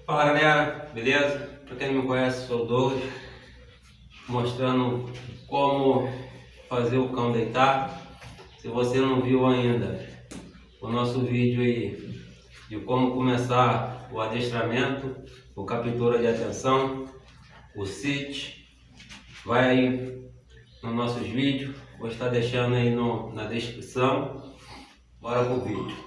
Fala galera, beleza? Pra quem não me conhece, sou o Douglas, mostrando como fazer o cão deitar. Se você não viu ainda o nosso vídeo aí de como começar o adestramento, o captura de atenção, o sit, vai aí nos nossos vídeos, vou estar deixando aí na descrição. Bora pro vídeo.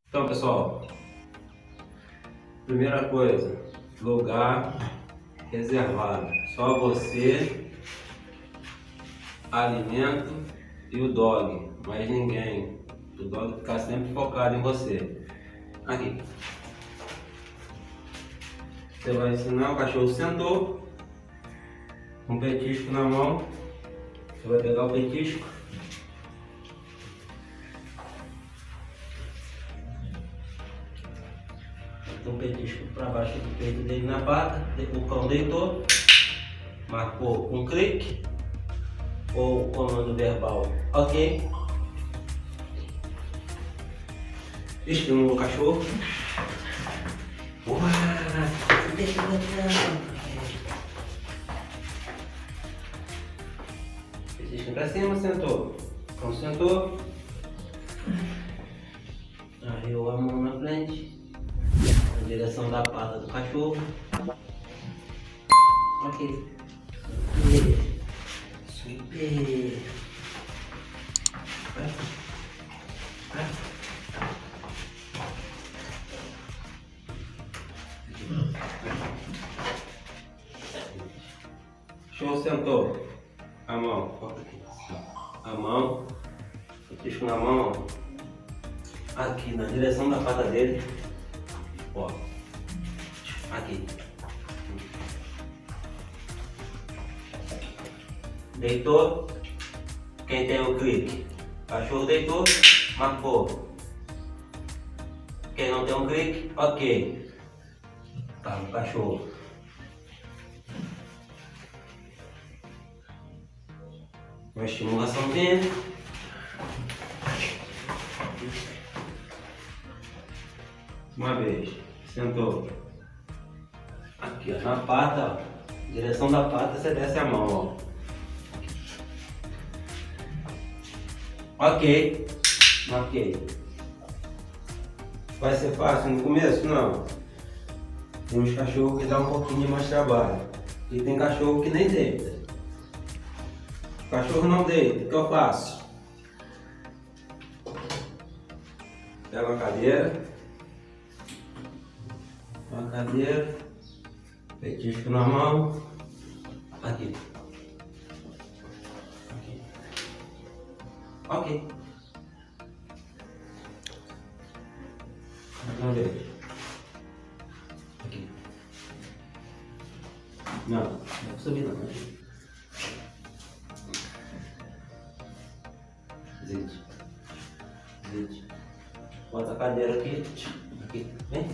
Então pessoal, primeira coisa, lugar reservado, só você, alimento e o dog, mais ninguém. O dog ficar sempre focado em você. Aqui, você vai ensinar, o cachorro sentou, um petisco na mão, você vai pegar o petisco, um petisco para baixo do peito dele na pata, o cão deitou, marcou um clique ou comando verbal, ok, estimula o cachorro, petisco para cima, sentou, o cão sentou, arriou a mão na frente, na direção da pata do cachorro. Ok. Super. Show, sentou. A mão, volta aqui. A mão, o petisco na mão, aqui na direção da pata dele. Ó, aqui. Deitou, quem tem o clique? Cachorro deitou, marcou. Quem não tem um clique, ok. Tá no cachorro. Uma estimulaçãozinha. Uma vez, sentou. Aqui ó, na pata, ó, direção da pata, você desce a mão, ó. Ok, ok. Vai ser fácil no começo? Não. Tem uns cachorros que dá um pouquinho mais trabalho. E tem cachorro que nem deita. O cachorro não deita, o que eu faço? Pego a cadeira. Uma cadeira, petisco na mão, aqui. Aqui. Ok. Mais uma vez. Aqui. Não, não é subir não. Zite. Zite. Bota a cadeira aqui. Aqui. Vem.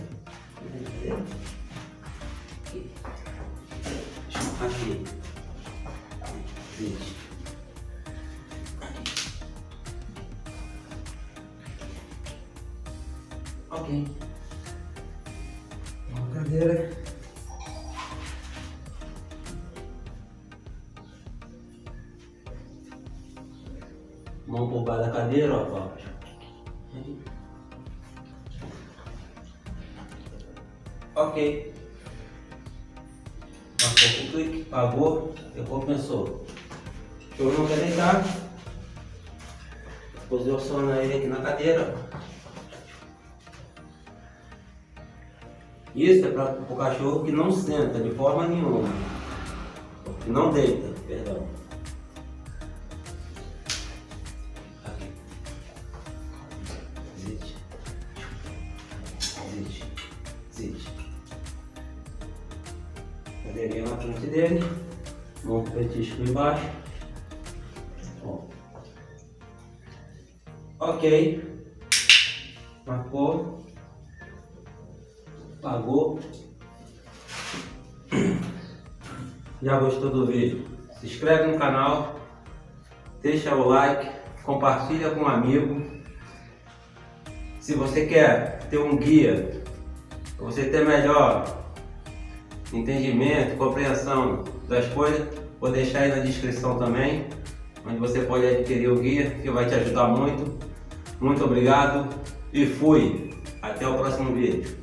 Aqui. Aqui. Zite. Ok. Uma cadeira. Mão por baixo da cadeira, ó. Ok. Marcou o clique, pagou, recompensou. Se eu não quer deitar, posiciona ele aqui na cadeira. Isso é para o cachorro que não senta de forma nenhuma, que não deita, perdão. Aqui. Zite. Zite. Zite. Cadeirinha na frente dele, mão com o petisco embaixo. Ó. Ok. Marcou. Pagou. Já gostou do vídeo? Se inscreve no canal, deixa o like, compartilha com um amigo. Se você quer ter um guia, para você ter melhor entendimento, compreensão das coisas, vou deixar aí na descrição também, onde você pode adquirir o guia, que vai te ajudar muito. Muito obrigado e fui! Até o próximo vídeo.